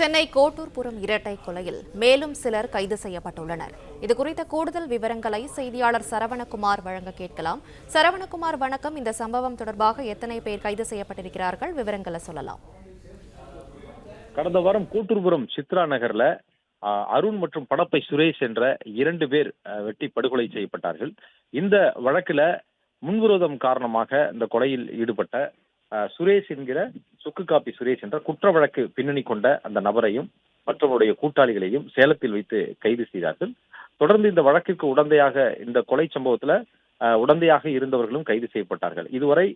சென்னை கோட்டூர்புரம் இரட்டை கொலையில் மேலும் சிலர் கைது செய்யப்பட்டுள்ளனர். இதுகுறித்த கூடுதல் விவரங்களை செய்தியாளர் சரவணகுமார் வழங்க கேட்கலாம். சரவணகுமார், வணக்கம். இந்த சம்பவம் தொடர்பாக எத்தனை பேர் கைது செய்யப்பட்டிருக்கிறார்கள்? விவரங்களை சொல்லலாம். கடந்த வாரம் கோட்டூர்புரம் சித்ரா நகர்ல அருண் மற்றும் படப்பை சுரேஷ் என்ற 2 பேர் வெட்டி படுகொலை செய்யப்பட்டார்கள். இந்த வழக்குல முன்விரோதம் காரணமாக இந்த கொலையில் ஈடுபட்ட சுரேஷ் என்கிற சுக்கு காப்பி சுரேஷ் என்ற குற்ற வழக்கு பின்னணி கொண்ட அந்த நபரையும் மற்றவருடைய கூட்டாளிகளையும் சேலத்தில் வைத்து கைது செய்தார்கள். தொடர்ந்து இந்த வழக்கிற்கு உடந்தையாக இந்த கொலை சம்பவத்துல உடந்தையாக இருந்தவர்களும் கைது செய்யப்பட்டார்கள். இதுவரை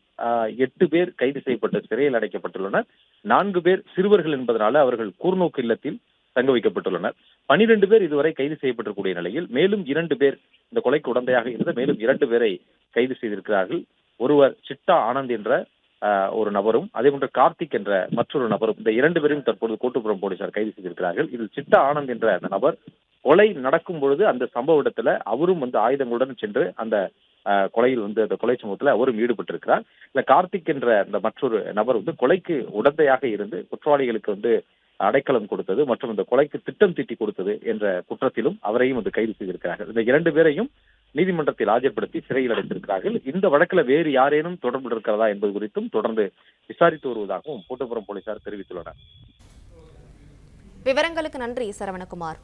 8 பேர் கைது செய்யப்பட்டு சிறையில் அடைக்கப்பட்டுள்ளனர். 4 பேர் சிறுவர்கள் என்பதனால அவர்கள் கூர்நோக்கு இல்லத்தில் தங்க வைக்கப்பட்டுள்ளனர். 12 பேர் இதுவரை கைது செய்யப்பட்டிருக்கூடிய நிலையில் மேலும் 2 பேர் இந்த கொலைக்கு உடந்தையாக இருந்த மேலும் 2 பேரை கைது செய்திருக்கிறார்கள். ஒருவர் சிட்டா ஆனந்த் என்ற ஒரு நபரும், அதே போன்று கார்த்திக் என்ற மற்றொரு நபரும், இந்த 2 பேரையும் தற்போது கோட்டூர்புரம் போலீசார் கைது செய்திருக்கிறார்கள். இதில் சிட்டா ஆனந்த் என்ற அந்த நபர் கொலை நடக்கும் பொழுது அந்த சம்பவ இடத்துல அவரும் ஆயுதங்களுடன் சென்று அந்த கொலையில் அந்த கொலை சம்பவத்தில் அவரும் ஈடுபட்டிருக்கிறார். இல்ல கார்த்திக் என்ற அந்த மற்றொரு நபர் கொலைக்கு உடந்தையாக இருந்து குற்றவாளிகளுக்கு அடைக்கலம் கொடுத்தது மற்றும் இந்த கொலைக்கு திட்டம் தீட்டி கொடுத்தது என்ற குற்றத்திலும் அவரையும் கைது செய்திருக்கிறார்கள். இந்த 2 பேரையும் நீதிமன்றத்தில் ஆஜர்படுத்தி சிறையில் அடைத்திருக்கிறார்கள். இந்த வழக்கில் வேறு யாரேனும் தொடர்பு இருக்கிறதா என்பது குறித்தும் தொடர்ந்து விசாரித்து வருவதாகவும் கோட்டூர்புரம் போலீசார் தெரிவித்துள்ளனர். விவரங்களுக்கு நன்றி சரவணகுமார்.